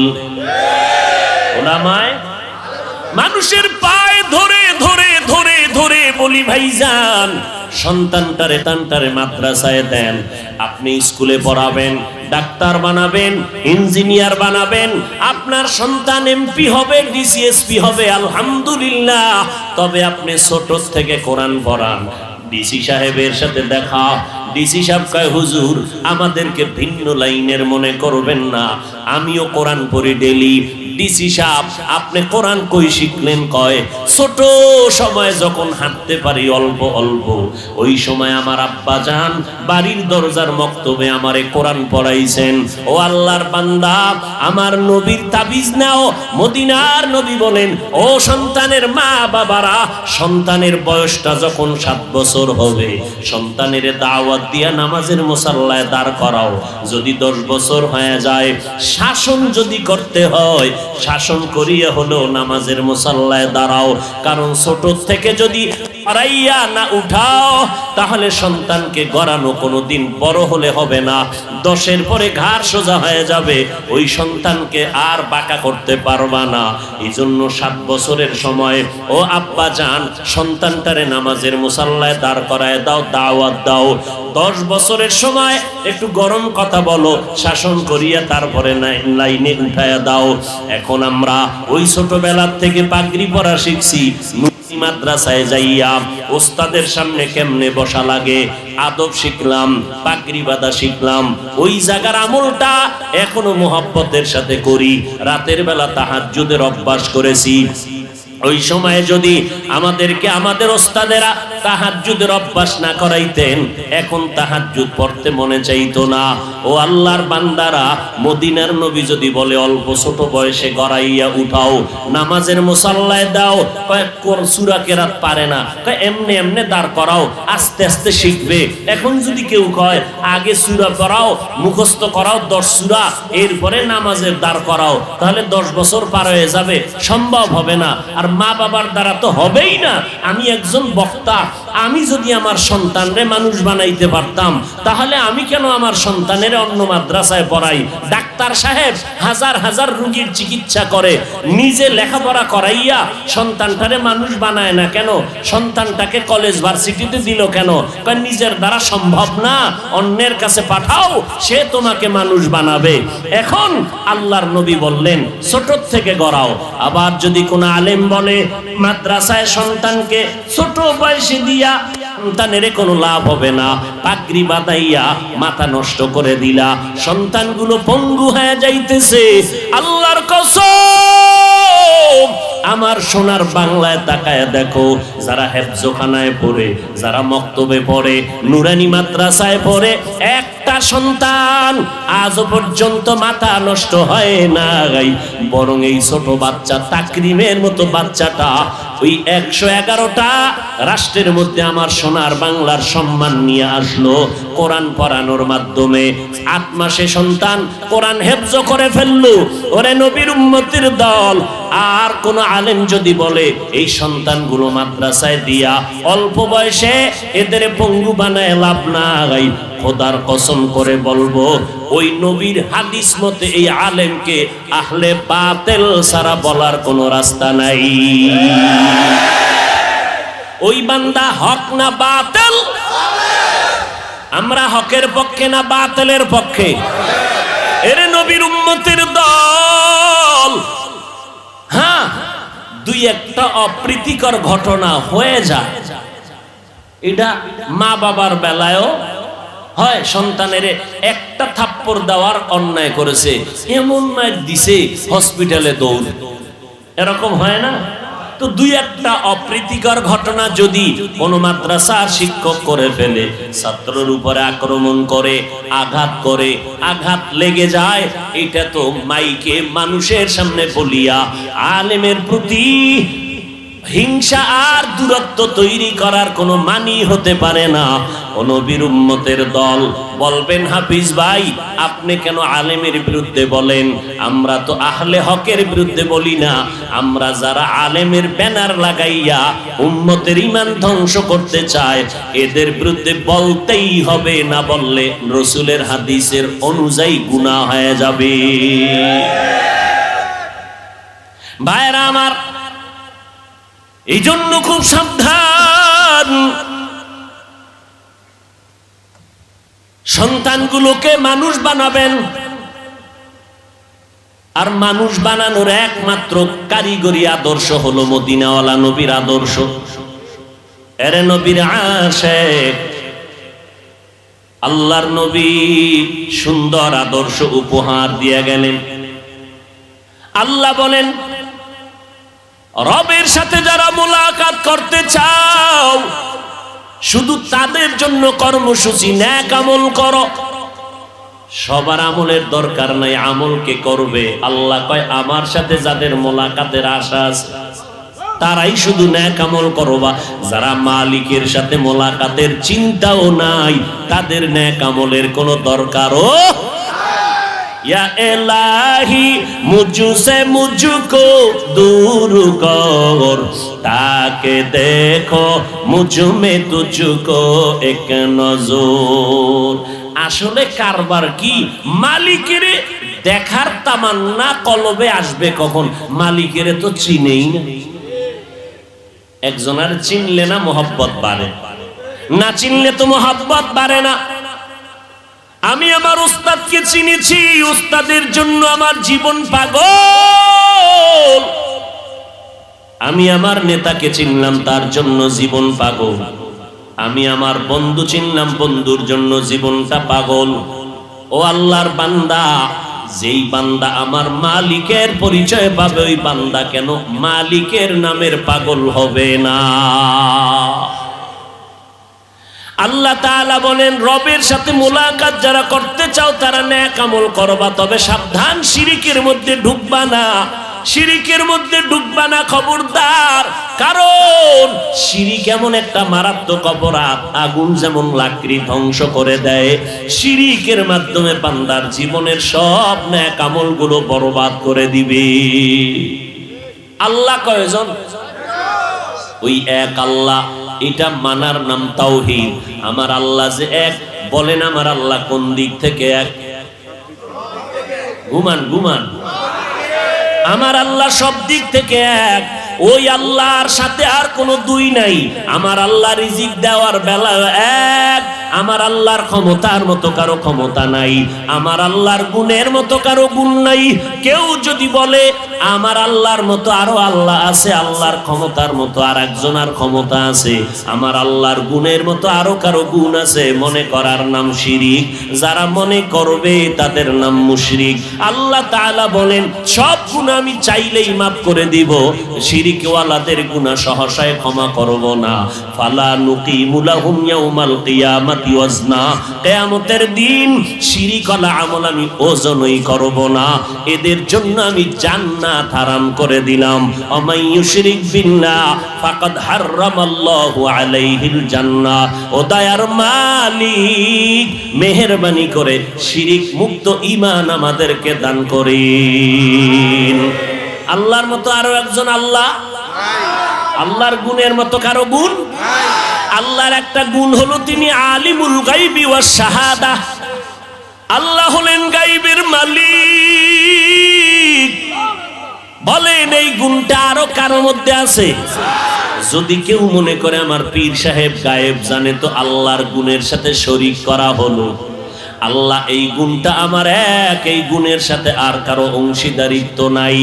উলামায়ে, মানুষের পায়ে ধরে ধরে ধরে ধরে বলি ভাইজান, সন্তানটারে মাদ্রাসায় দেন। আপনি স্কুলে পড়াবেন, ডাক্তার বানাবেন, ইঞ্জিনিয়ার বানাবেন, আপনার সন্তান এমপি হবে, ডিসিএসপি হবে, আলহামদুলিল্লাহ। তবে আপনি ছোট থেকে কোরআন পড়ান। ডিসি সাহেবের সাথে দেখা, ডিসি সাহেব কয় হুজুর আমাদেরকে ভিন্ন লাইনের মনে করবেন না, আমিও কোরআন পড়ি ডেলি। ডিসি সাহেব আপনি কোরআন কই শিখলেন? কয় ছোট সময় যখন হাঁটতে পারি অল্প অল্প, ওই সময় আমার আব্বা জান বাড়ির দরজার মক্তবে আমারে কোরআন পড়াইছেন। ও আল্লাহর বান্দা, আমার নবীর তাবিজ নাও। মদিনার নবী বলেন, ও সন্তানের মা বাবারা, সন্তানের বয়সটা যখন 7 বছর হবে, সন্তানের দাওয়াত দিয়া নামাজের মুসাল্লায় দাঁড় করাও। যদি 10 বছর হয়ে যায়, শাসন যদি করতে হয়, শাসন করিয়া হলো নামাজের মুসাল্লায় দাঁড়াও। কারণ ছোট থেকে যদি পারাইয়া না উঠাও, তাহলে সন্তানকে গড়ানো কোনোদিন বড় হলে হবে না। 10-এর পরে ঘাড় সোজা হয়ে যাবে, ওই সন্তানকে আর বাঁকা করতে পারবা না। এই জন্য 7 বছরের সময় ও আব্বা জান সন্তানটারে নামাজের মুসাল্লায় দাঁড় করায় দাও, দাওয়াত দাও। 10 বছরের সময় একটু গরম কথা বলো, শাসন করিয়া তারপরে লাইনে উঠায়া দাও। এখন আমরা ওই ছোটবেলার থেকে পাগড়ি পরা শিখছি। মাদ্রাসায় যাইয়া ওস্তাদের সামনে কেমনে বসা লাগে আদব শিখলাম, পাগড়ি বাঁধা শিখলাম। ওই জায়গার আমলটা এখনো মোহাব্বতের সাথে করি। রাতের বেলা তাহাজ্জুদের অভ্যাস করেছি। ওই সময়ে যদি আমাদেরকে আমাদের ওস্তাদেরা তাহাজ্জুদের অভ্যাস না করাইতেন, এখন তাহাজ্জুদ পড়তে মনে চাইতো না। ও আল্লাহর বান্দারা, মদিনার নবী যদি বলে অল্প ছোট বয়সে গড়াইয়া উঠাও, নামাজের মুসাল্লায় দাও, কয়েক সূরা কেরাত পারে না, কয় এমনে এমনে দাঁড় করাও, আস্তে আস্তে শিখবে। এখন যদি কেউ কয় আগে সূরা পড়াও, মুখস্থ করাও 10 সূরা, এরপরে নামাজের দাঁড় করাও, তাহলে 10 বছর পার হয়ে যাবে, সম্ভব হবে না। আর মা বাবার দ্বারা তো হবেই না। আমি একজন বক্তা, আমি যদি আমার সন্তানরে মানুষ বানাইতে পারতাম, তাহলে আমি কেন আমার সন্তানের অন্য মাদ্রাসায় পড়াই? ডাক্তার সাহেব হাজার হাজার রোগীর চিকিৎসা করে, নিজে লেখাপড়া করাইয়া সন্তানটারে মানুষ বানায় না কেন? সন্তানটাকে কলেজ ভার্সিটিতে দিল কেন? কারণ নিজের দ্বারা সম্ভব না, অন্যের কাছে পাঠাও, সে তোমাকে মানুষ বানাবে। এখন আল্লাহর নবী বললেন ছোট থেকে গড়াও। আবার যদি কোনো আলেম বলে মাদ্রাসায় সন্তানকে ছোট বয়সে দিয়া সন্তানের কোনো লাভ হবে না, পাগড়ি বাঁধাইয়া মাথা নষ্ট করে দিলা, সন্তানগুলো পঙ্গু হয়ে যাইতেছে। আল্লাহর কসম, আমার সোনার বাংলায় তাকায় দেখো, যারা হেফজখানায় পড়ে, যারা মক্তবে পড়ে, নুরানি মাদ্রাসায় পড়ে, একটা সন্তান আজও পর্যন্ত মাথা নষ্ট হয় না। বরং এই ছোট বাচ্চা তাকরিমের মতো বাচ্চাটা ওই 111টা রাষ্ট্রের মধ্যে আমার সোনার বাংলার সম্মান নিয়ে আসলো কোরআন পড়ানোর মাধ্যমে। 8 মাসে সন্তান কোরআন হেফজ করে ফেললো। ওরে নবীর উম্মতের দল, আর কোন আলেম যদি বলে এই সন্তানগুলো মাদ্রাসায় দিয়া অল্প বয়সে এদের পঙ্গু বানায় লাভ নাই, খোদার কসম করে বলবো, ওই নবীর হাদিস মতে এই আলেমকে আহলে বাতিল সারা বলার কোনো রাস্তা নাই। ওই বান্দা হক না বাতিল? আমরা হকের পক্ষে না বাতিলের পক্ষে? এরে নবীর উম্মতের দল, হ্যাঁ দুই একটা অপ্রীতিকর ঘটনা হয়ে যায়, এটা মা বাবার বেলায়ও হয়। সন্তানের একটা থাপ্পড় দেওয়ার অন্যায় করেছে, এমন মার দিছে হসপিটালে দৌড়, এরকম হয় না? তো দুই একটা অপ্রীতিকর ঘটনা যদি কোনো মাদ্রাসার শিক্ষক করে ফেলে, ছাত্রের উপরে আক্রমণ করে, আঘাত লেগে যায়, এটা তো মাইকে মানুষের সামনে বলিয়া আলেমের প্রতি হিংসা আর দূরত্ব তৈরি করার কোনো মানি হতে পারে না। নবীর উম্মতের দল বলবেন, হাফিজ ভাই আপনি কেন আলেমের বিরুদ্ধে বলেন? আমরা তো আহলে হকের বিরুদ্ধে বলি না, আমরা যারা আলেমের ব্যানার লাগাইয়া উম্মতের ঈমান ধ্বংস করতে চায় এদের বিরুদ্ধে বলতেই হবে, না বললে রাসূলের হাদিসের অনুযায়ী গুনাহ হয়ে যাবে। ভাইরা আমার, এই জন্য খুব সাবধান, সন্তানগুলোকে মানুষ বানাবেন। আর মানুষ বানানোর একমাত্র কারিগরি আদর্শ হলো মদিনাওয়ালা নবীর আদর্শ। এরে নবীর আশিক, আল্লাহর নবী সুন্দর আদর্শ উপহার দিয়ে গেলেন। আল্লাহ বলেন, রবের সাথে যারা মুলাকাত করতে চাও শুধু তাদের জন্য কর্মসূচি, নেক আমল করো। সবার আমলের দরকার নাই, আমলকে করবে। আল্লাহ কয়, আমার সাথে যাদের মুলাকাতের আশা আছে তারাই শুধু নেক আমল করবা। যারা মালিকের সাথে মুলাকাতের চিন্তাও নাই তাদের নেক আমলের কোনো দরকারও। या इलाही मुझसे मुझको दूर कर, ताके देखो मुझ में तुझको एक नजर। আসলে কারবার কি? মালিকের দেখার তামান্না কলবে আসবে কখন? মালিকের তো চিনেই না। একজনের চিনলে না মোহাব্বত বাড়ে, না চিনলে তো মোহাব্বত বাড়ে না। আমি আমার উস্তাদকে চিনেছি, উস্তাদের জন্য আমার জীবন পাগল। আমি আমার নেতাকে চিনলাম, তার জন্য জীবন পাগল। আমি আমার বন্ধু চিনলাম, বন্ধুর জন্য জীবনটা পাগল। ও আল্লাহর বান্দা, যেই বান্দা আমার মালিকের পরিচয় পাবে ওই বান্দা কেন মালিকের নামের পাগল হবে না? আল্লাহ তাআলা বলেন, রবের সাথে মুলাকাত যারা করতে চাও তারা নেক আমল করবা, তবে সাবধান, শিরিকের মধ্যে ঢুকবা না। শিরিকের মধ্যে ঢুকবা না, খবরদার। কারণ শিরিক এমন একটা মারাত্মক অপরাধ, আগুন যেমন লাকড়ি ধ্বংস করে দেয়, শিরিকের মাধ্যমে বান্দার জীবনের সব নেক আমলগুলো বরবাদ করে দিবে। আল্লাহ কয়জন? ওই এক আল্লাহ। এটা মানার নাম তাওহীদ। আমার আল্লাহ যে এক, বলেন আমার আল্লাহ কোন দিক থেকে এক? ঘুমান। আমার আল্লাহ সব দিক থেকে এক। ওই আল্লাহর সাথে আর কোনো দুই নাই। আমার আল্লাহ রিজিক দেওয়ার বেলা এক। আমার আল্লাহর ক্ষমতার মতো কারো ক্ষমতা নাই, আমার আল্লাহর গুণের মতো কারো গুণ নাই। কেউ যদি বলে আমার আল্লাহর মতো আরো আল্লাহ আছে, আল্লাহর ক্ষমতার মতো আর একজনের ক্ষমতা আছে, আমার আল্লাহর গুণের মতো আরো কারো গুণ আছে, মনে করার নাম শিরিক। যারা মনে করবে তাদের নাম মুশরিক। আল্লাহ তাআলা বলেন, সব গুনাহ আমি চাইলেই মাফ করে দিব, শিরিকওয়ালাদের গুনাহ সহসায় ক্ষমা করব না। ফালা নুকিমু লাহুম ইয়াউমাল কিয়ামাতি ওয়াজনা। কিয়ামতের দিন শিরিকওয়ালা আমল আমি ওজনই করব না, এদের জন্য আমি জান্নাত হারাম করে দিলাম। ওমাই ইউশরিক বিল্লাহ ফাকাদ হারামাল্লাহু আলাইহিল জান্নাহ। ও দয়ার মালিক, মেহেরবানি করে শিরিক মুক্ত ঈমান আমাদেরকে দান করেন। আল্লাহর মতো আরো একজন আল্লাহ? আল্লাহর গুণের মতো কারো গুণ? আল্লাহর একটা গুণ হলো তিনি আলিমুল গায়বি ওয়াস শাহাদা। আল্লাহ হলেন গায়বের মালিক। বলেন এই গুণটা আরো কারো মধ্যে আছে? যদি কেউ মনে করে আমার পীর সাহেব গায়েব জানে, তো আল্লাহর গুণের সাথে শরীক করা হলো। আল্লাহ এই গুণটা আমার এক, এই গুণের সাথে আর কারো অংশীদারিত্ব নাই।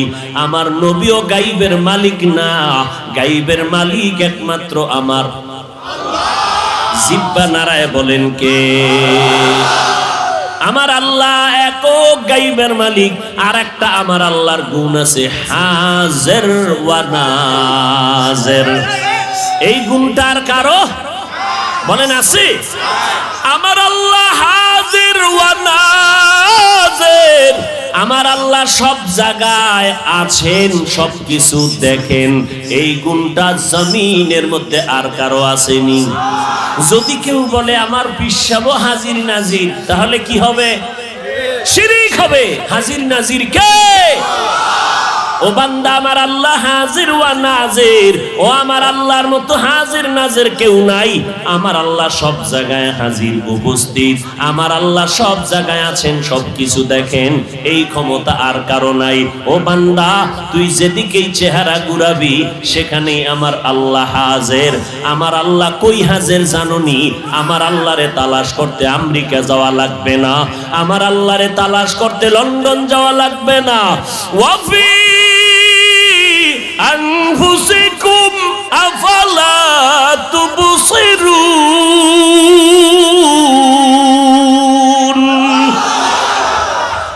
আমার নবীও গাইবের মালিক না, গাইবের মালিক একমাত্র আমার জিব্বা নারায় বলেন কে? আমার আল্লাহ একক গাইবের মালিক। আর একটা আমার আল্লাহর গুণ আছে, হাজির ওয়া নাজির। এই গুণটা আর কারো বলেন আছে? আমার আল্লাহ হাজির ওয়া নাজির। আমার আল্লাহ সব জায়গায় আছেন, সবকিছু দেখেন। এই গুণটা জমিনের মধ্যে আর কারো আসেনি। যদি কেউ বলে আমার পিসাব হাজির নাজির, তাহলে কি হবে? শিরিক হবে। হাজির নাজির কে? ও বান্দা, আমার আল্লাহ হাজির ওয়া নাজির। ও আমার আল্লাহর মতো হাজির নাজির কেউ নাই। আমার আল্লাহ সব জায়গায় হাজির উপস্থিত। আমার আল্লাহ সব জায়গায় আছেন, সবকিছু দেখেন। এই ক্ষমতা আর কারো নাই। ও বান্দা, তুই যেদিকেই চেহারা ঘুরাবি সেখানেই আমার আল্লাহ হাজির। আমার আল্লাহ কই হাজির জানোনি? আমার আল্লাহরে তালাশ করতে আমেরিকা যাওয়া লাগবে না, আমার আল্লাহরে তালাশ করতে লন্ডন যাওয়া লাগবে না। ওয়াফি أنفسكم أفلا تبصرون।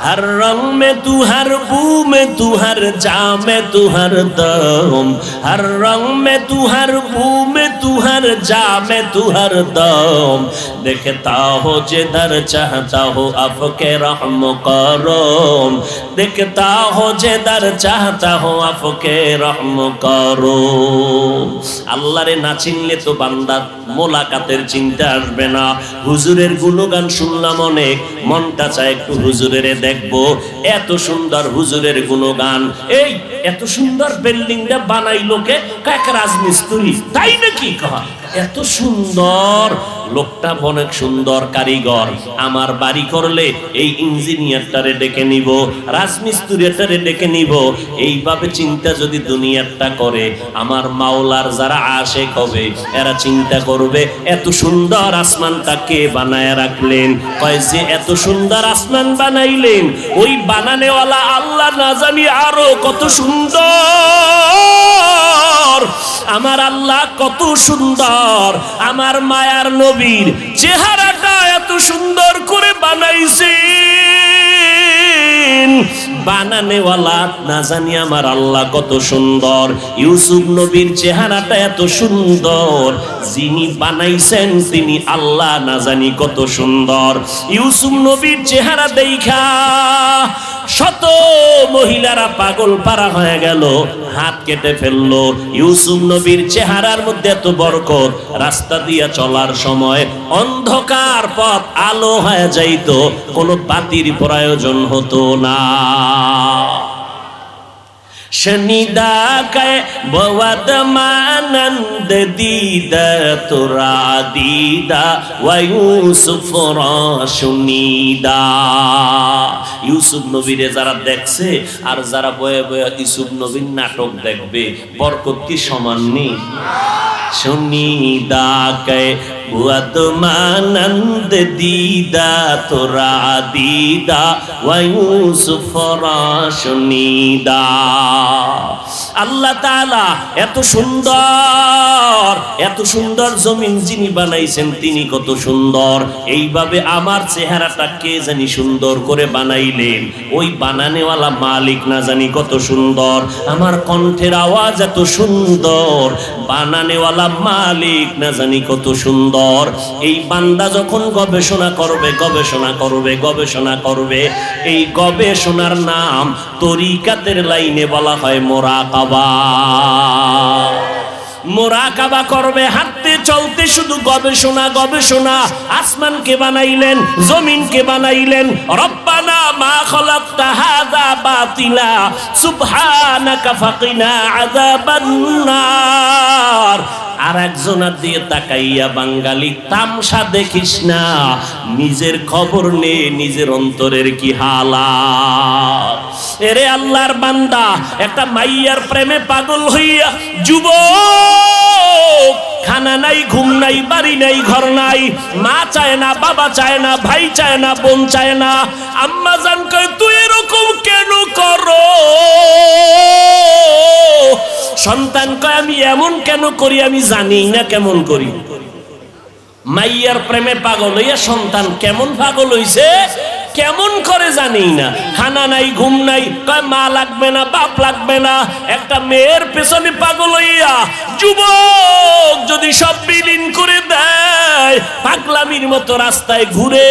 हर रंग में तू, हर बू में तू, हर जा में तू, हर दम। हर रंग में तू, हर बू में तू, हर जा में तू, हर दम। देखता हो जिधर चाहता हो आपके रहम करम। देखता हो जिधर चाहता हो आपके रहम करम। আল্লাহ রে না চিনলে তো বান্দা মোলাকাতের চিন্তা আসবে না। হুজুরের গুণগান শুনলাম অনেক, মনটা চায় একটু হুজুরের দেখবো। এত সুন্দর হুজুরের গুণগান। এই এত সুন্দর বিল্ডিংটা বানাইলো কে? এক রাজমিস্ত্রি, তাই নাকি? কয় এত সুন্দর লোকটা, অনেক সুন্দর কারিগর। আমার বাড়ি করলে এই ইঞ্জিনিয়ারটারে ডেকে নিব, রাজমিস্ত্রিটারে ডেকে নিব। এইভাবে চিন্তা যদি দুনিয়াটা করে, আমার মাওলার যারা আশেক হবে এরা চিন্তা করবে এত সুন্দর আসমানটা কে বানায় রাখলেন। কয় যে এত সুন্দর আসমান বানাইলেন, ওই বানানেওয়ালা আল্লাহ না জানি আরো কত সুন্দর। আমার আল্লাহ কত সুন্দর। আমার মায়ার নবীর চেহারাটা এত সুন্দর করে বানাইছেন, বানানেওয়ালা না জানি আমার আল্লাহ কত সুন্দর। ইউসুফ নবীর চেহারাটা এত সুন্দর, যিনি বানাইছেন তিনি আল্লাহ না জানি কত সুন্দর। ইউসুফ নবীর চেহারা দেখা শত মহিলারা পাগল পারা হয়ে গেল, হাত কেটে ফেললো। ইউসুফ নবীর চেহারার মধ্যে এত বরকত, রাস্তা দিয়া চলার সময় অন্ধকার পথ আলো হয়ে যাইত, কোনো বাতির প্রয়োজন হতো না। शनिदा के बवद मानंद दीदा तुरा दीदा व यूसुफ सुनीदा। ইউসুফ নবীরে যারা দেখছে আর যারা বয়ে বয়ে ইউসুফ নবীর নাটক দেখবে, বরকত কি সমান নেই? सुनीदा के बवद मानंद दीदा तुरा दीदा व यूसुफ सुनीदा। আল্লাহ তাআলা এত সুন্দর জমিন যিনি বানাইছেন তিনি কত সুন্দর। এইভাবে আমার চেহারাটা কে জানি সুন্দর করে বানাইলেন, ওই বানানেওয়ালা মালিক না জানি কত সুন্দর। আমার কণ্ঠের আওয়াজ এত সুন্দর, বানানেওয়ালা মালিক না জানি কত সুন্দর। এই বান্দা যখন গবেষণা করবে, এই গবেষণার নাম তরিকাতের লাইনে বলা হয় মুরাকাবা। মোরাকাবা করবে, হাঁটতে চলতে শুধু গবেষণা। আসমানকে বানাইলেন, জমিনকে বানাইলেন, রব্বানা রব্বানা মা খালাকতা হাযা বাতিলা সুবহানাকা ফাকিনা আযাবান নার। আর একজনের দিয়ে তাকাইয়া বাঙালি তামসা দেখিস না, নিজের খবর নে নিজের অন্তরের কি হালাত। এরে আল্লাহর বান্দা, একটা মাইয়ার প্রেমে পাগল হইয়া যুবক, খানা নাই, ঘুম নাই, বাড়ি নাই, ঘর নাই, মা চায় না, বাবা চায় না, ভাই চায় না, বোন চায় না। আম্মা জান কয় তুই এরকম কেন করো? সন্তান কয় আমি এমন কেন করি আমি জানি না কেমন করি। মাইয়ার প্রেমে পাগল হইয়া সন্তান কেমন পাগল হইছে কেমন করে জানি না। খানা নাই, ঘুম নাই, কয় মা লাগবে না, বাপ লাগবে না। একটা মেয়ের পেছনে পাগল হইয়া যুবক যদি সব বিলীন করে দেয়, পাগলামির মতো রাস্তায় ঘুরে।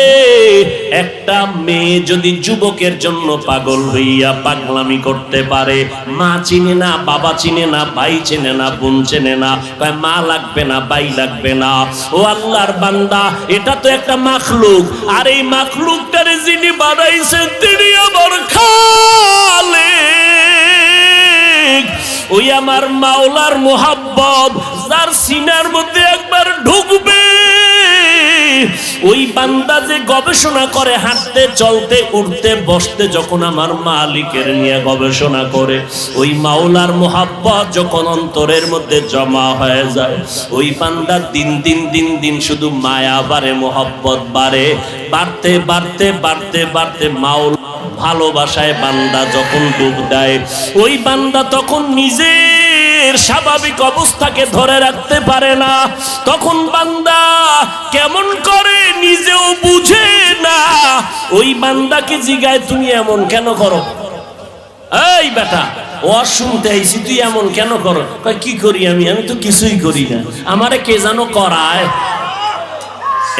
একটা মেয়ে যদি যুবকের জন্য পাগল হইয়া পাগলামি করতে পারে, মা চিনে না, বাবা চিনে না, ভাই চিনে না, বোন চিনে না, কয় মা লাগবে না, ভাই লাগবে না। ও আল্লাহর বান্দা, এটা তো একটা মাখলুক, আর এই মাখলুকটারে যিনি বানাইছেন তিনি আমার খালিক। ওই আমার মাওলার মোহাব্বত যার সিনার মধ্যে একবার ঢুকবে, ওই বান্দা যে গবেষণা করে হাঁটতে, চলতে, উঠতে, বসতে, যখন আমার মালিকের নিয়ে গবেষণা করে, ওই মাওলার মোহাব্বত যখন অন্তরের মধ্যে জমা হয়ে যায়, ওই বান্দা দিন দিন দিন দিন শুধু মায়া বাড়ে, মোহাব্বত বাড়ে, বাড়তে বাড়তে বাড়তে বাড়তে মাওলা ভালোবাসায় বান্দা যখন ডুব দেয়, ওই বান্দা তখন নিজের স্বাভাবিক অবস্থাকে ধরে রাখতে পারে না। তখন বান্দা কেমন করে নিজেও বুঝে না। ওই বান্দাকে জিগায় তুমি এমন কেন করো? এই বেটা, ও শুনতে আইছি, তুই এমন কেন করো? কি করি আমি? আমি তো কিছুই করি না, আমারে কে জানো করায়।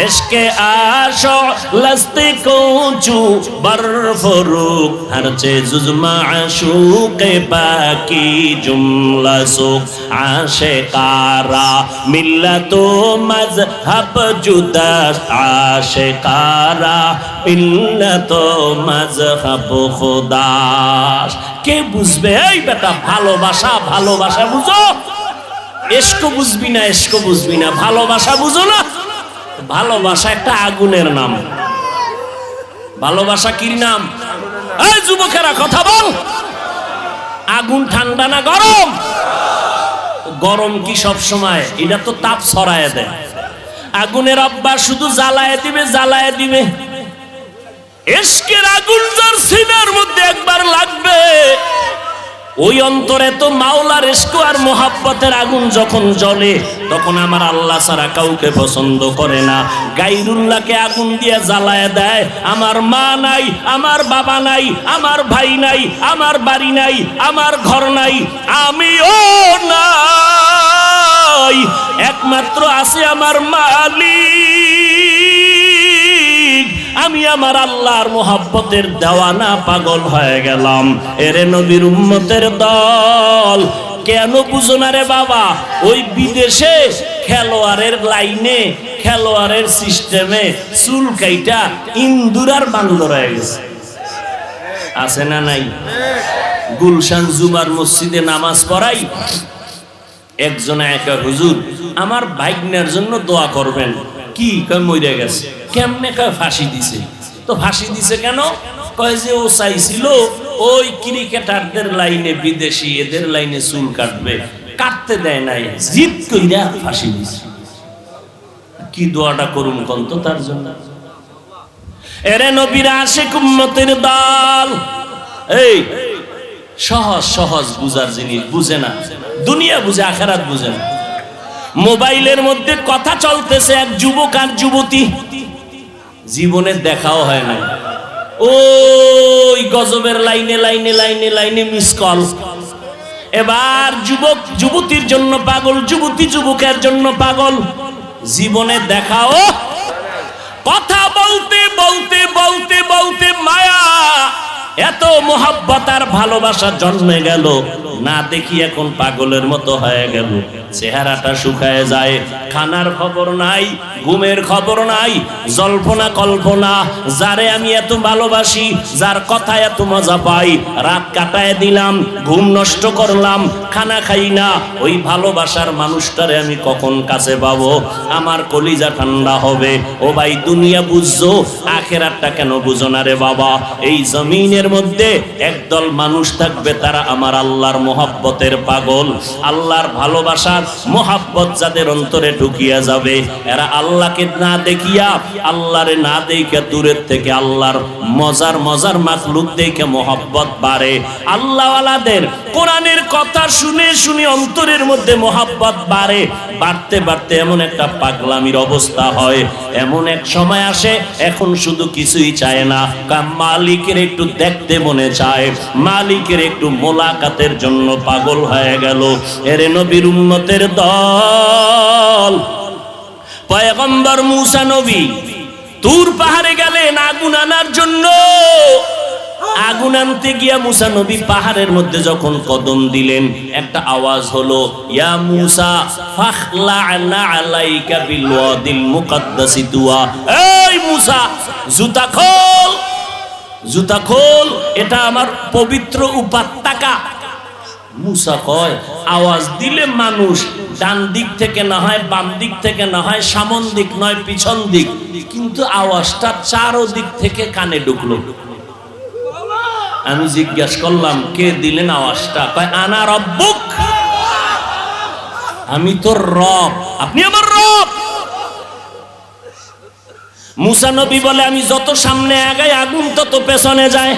इश्क़े आशो लस्ते को चू बरफरूक हर चीज़ माशूक़े बाकी जुमला सुख आशिकारा मिल्लतो मज़हब जुदा आशिकारा मिल्लतो मज़हब खुदास। কে বুঝবে? এই বেটা, ভালোবাসা ভালোবাসা বুঝো, ইশক বুঝবি না, ইশক বুঝবি না, ভালোবাসা বুঝো না। ভালোবাসা একটা আগুনের নাম। ভালোবাসা কি নাম? এই যুবকেরা কথা বল, আগুন ঠান্ডা না গরম? গরম কি সব সময়? এটা তো তাপ ছড়ায় দেয়। আগুনের অভ্যাস শুধু জ্বালায় দিবে, জ্বালায় দিবে। ইশকের আগুন যার সিনার মধ্যে একবার লাগবে, ওই অন্তরে তো মাওলার ইশক আর মোহাব্বতের আগুন যখন জ্বলে, তখন আমার আল্লাহ ছাড়া কাউকে পছন্দ করে না। গায়রুল্লাহকে আগুন দিয়ে জ্বালায় দেয়। আমার মা নাই, আমার বাবা নাই, আমার ভাই নাই, আমার বাড়ি নাই, আমার ঘর নাই, আমিও নাই, একমাত্র আছে আমার মালিক। আমি আমার আল্লাহর মোহাব্বতের দেওয়ানা, পাগল হয়ে গেলাম। এরে নবীর উম্মতের দল, কেন বুঝো না রে বাবা? ওই বিদেশে খেলোয়াড়ের লাইনে, খেলোয়াড়ের সিস্টেমে চুল কাইটা ইন্দুরার বান্দর হয়ে গেছে, আছে না নাই? গুলশান জুমার মসজিদে নামাজ পড়াই, একজনে একা, হুজুর আমার ভাগ্নের জন্য দোয়া করবেন। কি কয়? মরে গেছে। কেমনে? কয় ফাঁসি দিছে। তো ফাঁসি দিছে কেন? কয় যে ও চাইছিল ওই ক্রিকেটারদের লাইনে, বিদেশি এদের লাইনে চুল কাটবে, কাটতে দেয় নাই, জিদ কইরা ফাঁসি দিছে। কি দোয়াটা করুম কোন তো তার জন্য? এরে নবীর আশিক উম্মতের দল, এই সহজ সহজ বুঝার জিনিস বুঝে না, দুনিয়া বুঝে, আখিরাত বুঝে না। মোবাইলের মধ্যে কথা চলতেছে, এক যুবক আর যুবতী, জীবনে দেখাও হয় না, ওই গজবের লাইনে লাইনে লাইনে লাইনে মিস কল। এবার যুবক যুবতীর জন্য পাগল, যুবতী যুবকের জন্য পাগল, জীবনে দেখাও। কথা বলতে বলতে বলতে বলতে মায়া, এত মোহাব্বত আর ভালোবাসা জন্মে গেল, না দেখি এখন পাগলের মতো হয়ে গেল। চেহারাটা শুকায় যায়, খানার খবর নাই, ঘুমের খবর নাই, জল্পনা কল্পনা। যারে আমি এত ভালোবাসি, যার কথা এত মজা পাই, রাত কাটায় দিলাম, ঘুম নষ্ট করলাম, খানা খাই না, ওই ভালোবাসার মানুষটারে আমি কখন কাছে পাবো? আমার কলিজা ঠান্ডা হবে। ও ভাই, দুনিয়া বুঝছো, আখেরাতটা কেন বুঝো না রে বাবা? এই জমিনের মধ্যে একদল মানুষ থাকবে, তারা আমার আল্লাহর মোহাব্বতের পাগল। আল্লাহর ভালোবাসার মোহাব্বত যাদের অন্তরে ঢুকিয়া যাবে, এরা আল্লাহকে না দেখিয়া, আল্লাহরে না দেখিয়া, দূরের থেকে আল্লাহর মজার মজার মাখলুক দেখে মোহাব্বত বাড়ে। আল্লাহওয়ালাদের কোরআনের কথা শুনে শুনে অন্তরের মধ্যে মোহাব্বত বাড়ে। বাড়তে বাড়তে এমন একটা পাগলামির অবস্থা হয়, এমন এক সময় আসে, এখন শুধু কিছুই চায় না, মালিকের একটু দেখতে মনে চায়, মালিকের একটু মোলাকাতের জন্য পাগল হয়ে গেল। এরে নবীর উম্মতের দল, পয়গম্বর মুসা নবী তুর পাহাড়ে গেলেন আগুন আনার জন্য। আগুন আনতে গিয়া মুসা নবী পাহাড়ের মধ্যে যখন কদম দিলেন, একটা আওয়াজ হলো, ইয়া মুসা ফাখলা'না আলাইকা বিল ওয়াদিল মুকাদ্দাসি তুয়া। এই মুসা, জুতা খোল, জুতা খোল, এটা আমার পবিত্র উপত্যকা। মুসা কয়, আওয়াজ দিলে মানুষ ডান দিক থেকে না হয়, বাম দিক থেকে না হয়, সামন দিক নয় পিছন দিক, কিন্তু আওয়াজটা চারদিক থেকে কানে ঢুকলো। আমি জিজ্ঞাসা করলাম, কে দিলেন আওয়াজটা? কয়, আনা রব্বুক, আমি তোর রব, আপনি আমার রব। মুসা নবী বলে, আমি যত সামনে আগাই আগুন তত পেছনে যায়।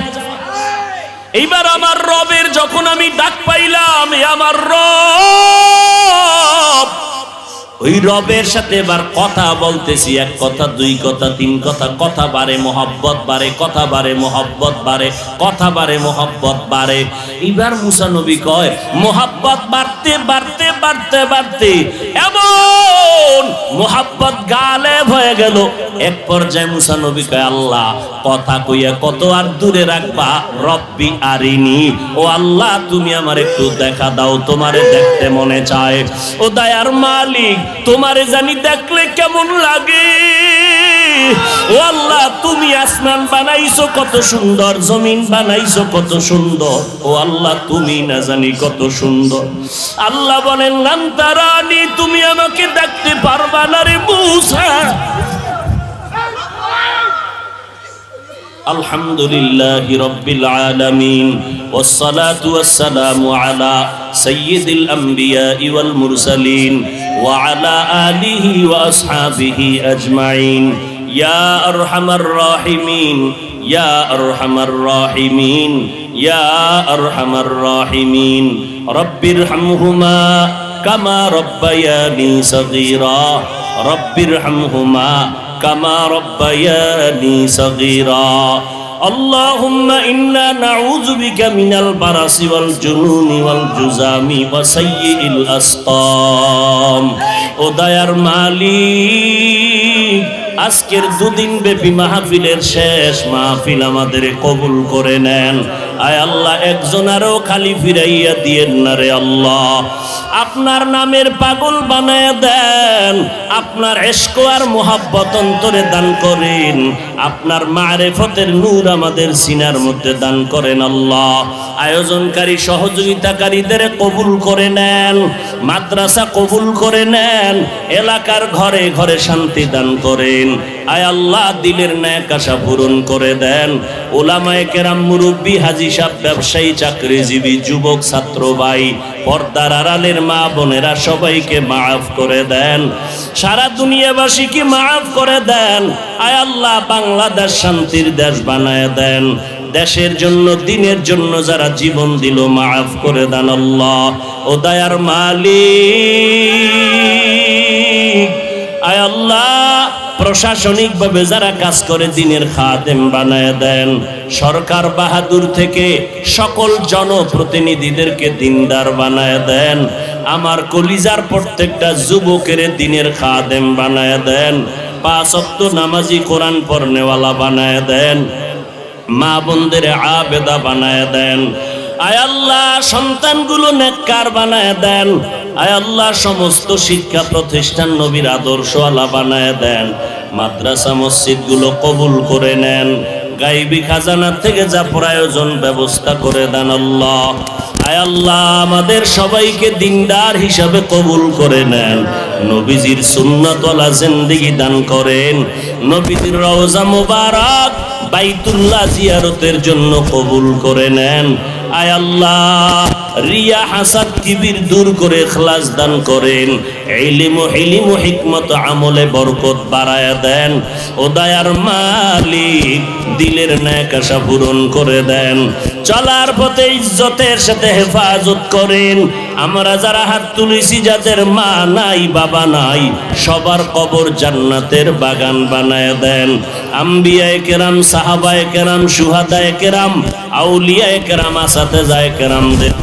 এইবার আমার রবের যখন আমি ডাক পাইলাম, আমার রব, ওই রবের সাথে এবার কথা বলতেছি, এক কথা, দুই কথা, তিন কথা, কথা বাড়ে, মোহাব্বত বাড়ে, কথা বাড়ে, মোহাব্বত বাড়ে, কথা বাড়ে, মোহাব্বত বাড়ে। এবার মুসা নবী কয়, মোহাব্বত বাড়তে বাড়তে বাড়তে বাড়তে এমন মোহাব্বত গালেব হয়ে গেল। এক পর্যায়ে মুসা নবী কয়, আল্লাহ, কথা কইয়া কত আর দূরে রাখবা, রব্বি আরিনি, ও আল্লাহ তুমি আমার একটু দেখা দাও, তোমারে দেখতে মনে চায়। ও দয়ার মালিক, তোমারে জানি দেখলে কেমন লাগে। ও আল্লাহ, তুমি আসমান বানাইছো কত সুন্দর, জমিন বানাইছো কত সুন্দর, ও আল্লাহ তুমি না জানি কত সুন্দর। আল্লাহ বলেন, লান তারানি, তুমি আমাকে দেখতে পারবা না রে মুসা। আলহামদুলিল্লাহি রাব্বিল আলামিন, ওয়াসসালাতু ওয়াসসালামু আলা সাইয়্যিদিল আমবিয়া ওয়াল মুরসালিন ওয়া আলা আলিহি ওয়া আসহাবিহি আজমাইন। ইয়া আরহামার রাহিমিন, ইয়া আরহামার রাহিমিন, ইয়া আরহামার রাহিমিন। রব্বিরহামহুমা কামা রব্বায়ানি সগীরা, রব্বিরহামহুমা কামা রব্বায়ানি সগীরা। আল্লাহুম্মা ইন্না নাউযু বিকা মিনাল বারাসি ওয়াল জুনুনি ওয়াল জুজামি ওয়া সাইয়্যিল আসকাম। ও দয়ার মালিক, আজকের দুদিন ব্যাপী মাহফিলের শেষ মাহফিল আমাদের কবুল করে নেন। আয় আল্লাহ, একজন আরো খালি ফিরাইয়া দিয়েন না রে আল্লাহ। আপনার নামের পাগল বানায় দেন, আপনার ইশক আর মোহাব্বত অন্তরে দান করেন, আপনার মারিফতের নূর আমাদের সিনার মধ্যে দান করেন আল্লাহ। আয়োজনকারী সহযোগিতাকারীদের কবুল করে নেন, মাদ্রাসা কবুল করে নেন, এলাকার ঘরে ঘরে শান্তি দান করেন। আয় আল্লাহ, দিলের ন্যাক আশা পূরণ করে দেন। উলামায়ে কেরাম, মুরব্বী, হাজী সাহেব, ব্যবসায়ী, চাকরিজীবী, যুবক, ছাত্র ভাই, পর্দার আড়ালের মা বোনেরা, সবাইকে মাফ করে দেন। সারা দুনিয়াবাসীকে মাফ করে দেন। আয় আল্লাহ, বাংলাদেশ শান্তির দেশ বানায় দেন। দেশের জন্য, দিনের জন্য যারা জীবন দিল, মাফ করে দেন আল্লাহ। ও দয়ার মালিক, আয় আল্লাহ, প্রশাসনিকভাবে যারা কাজ করে, দিনের খাদেম বানায় দেন। সরকার বাহাদুর থেকে সকল জনপ্রতিনিধিদেরকে দিনদার বানায় দেন। আমার কলিজার প্রত্যেকটা যুবকের দিনের খাদেম বানায় দেন। 5 ওয়াক্ত নামাজি, কোরআন পড়নেওয়ালা বানায় দেন। মা বোনদের আবেদা বানায় দেন। আয় আল্লাহ, সন্তানগুলো নেককার বানায় দেন। আয় আল্লাহ সমস্ত শিক্ষা প্রতিষ্ঠান নবীর আদর্শওয়ালা বানায় দেন, মাদ্রাসা মসজিদগুলো কবুল করে নেন, গাইবি খাজানা থেকে যা প্রয়োজন ব্যবস্থা করে দেন আল্লাহ। আয় আল্লাহ আমাদের সবাইকে দিনদার হিসাবে কবুল করে নেন, নবীজির সুন্নাতওয়ালা জিন্দেগি দান করেন, নবীজির রওজা মুবারক বাইতুল্লাহ জিয়ারতের জন্য কবুল করে নেন। আয় আল্লাহ রিয়া হাসাদ কিবির দূর করে ইখলাস দান করেন, ইলম ও হিকমত আমলে বরকত বাড়ায়া দেন। ও দয়ার মালিক দিলের নেক আশা পূরণ করে দেন, চলার পথে ইজ্জতের সাথে হেফাজত করেন। আমরা যারা হাত তুলেছি যাদের মা নাই বাবা নাই, সবার কবর জান্নাতের বাগান বানায় দেন। আম্বিয়ায়ে কেরাম, সাহাবায়ে কেরাম, শুহাদায়ে কেরাম, আউলিয়ায়ে কেরাম, আসাতেজায়ে কেরামদের